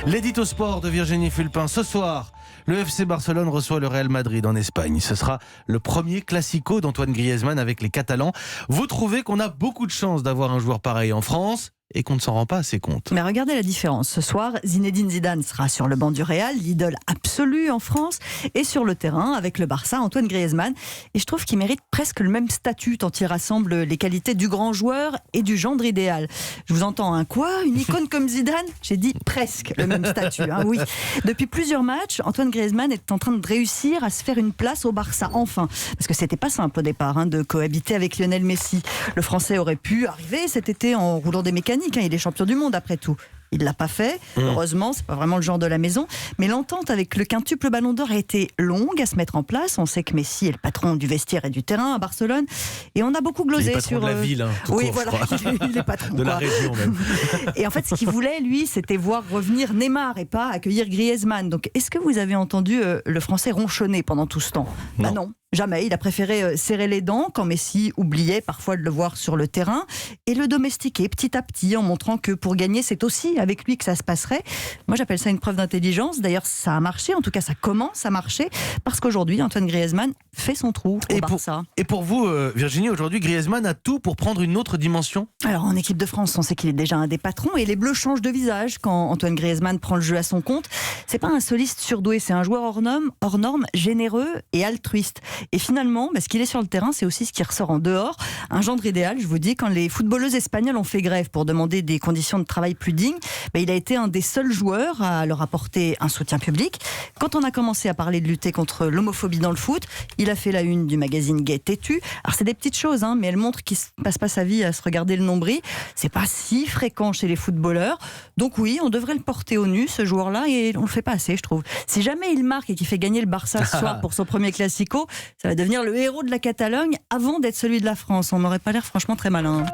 L'édito sport de Virginie Fulpin. Ce soir, le FC Barcelone reçoit le Real Madrid en Espagne. Ce sera le premier classico d'Antoine Griezmann avec les Catalans. Vous trouvez qu'on a beaucoup de chance d'avoir un joueur pareil en France et qu'on ne s'en rend pas assez compte? Mais regardez la différence. Ce soir, Zinedine Zidane sera sur le banc du Real, l'idole absolue en France, et sur le terrain avec le Barça, Antoine Griezmann. Et je trouve qu'il mérite presque le même statut tant il rassemble les qualités du grand joueur et du gendre idéal. Je vous entends, hein, quoi? Une icône comme Zidane? J'ai dit presque le même statut, hein, oui. Depuis plusieurs matchs, Antoine Griezmann est en train de réussir à se faire une place au Barça, enfin. Parce que c'était pas simple au départ, hein, de cohabiter avec Lionel Messi. Le Français aurait pu arriver cet été en roulant des mécaniques. Il est champion du monde après tout. Il ne l'a pas fait, heureusement, c'est pas vraiment le genre de la maison. Mais l'entente avec le quintuple Ballon d'Or a été longue à se mettre en place. On sait que Messi est le patron du vestiaire et du terrain à Barcelone. Et on a beaucoup glosé il est patron sur... de la ville, hein, tout oui, court, voilà, il est patron. De la région même. Et en fait, ce qu'il voulait, lui, c'était voir revenir Neymar et pas accueillir Griezmann. Donc, est-ce que vous avez entendu le Français ronchonner pendant tout ce temps? Non. Bah non. Jamais. Il a préféré serrer les dents quand Messi oubliait parfois de le voir sur le terrain et le domestiquer petit à petit en montrant que pour gagner, c'est aussi avec lui que ça se passerait. Moi, j'appelle ça une preuve d'intelligence. D'ailleurs, ça a marché. En tout cas, ça commence à marcher parce qu'aujourd'hui, Antoine Griezmann fait son trou au Barça. Et pour vous, Virginie, aujourd'hui, Griezmann a tout pour prendre une autre dimension? Alors, en équipe de France, on sait qu'il est déjà un des patrons et les Bleus changent de visage quand Antoine Griezmann prend le jeu à son compte. C'est pas un soliste surdoué, c'est un joueur hors norme, généreux et altruiste. Et finalement, ce qu'il est sur le terrain, c'est aussi ce qui ressort en dehors. Un gendre idéal, je vous dis, quand les footballeuses espagnoles ont fait grève pour demander des conditions de travail plus dignes, il a été un des seuls joueurs à leur apporter un soutien public. Quand on a commencé à parler de lutter contre l'homophobie dans le foot, il a fait la une du magazine Gay Têtu. Alors c'est des petites choses, mais elles montrent qu'il ne passe pas sa vie à se regarder le nombril. C'est pas si fréquent chez les footballeurs. Donc oui, on devrait le porter au nu, ce joueur-là, et on le fait pas assez, je trouve. Si jamais il marque et qu'il fait gagner le Barça ce soir pour son premier classico, ça va devenir le héros de la Catalogne avant d'être celui de la France. On n'aurait pas l'air franchement très malin.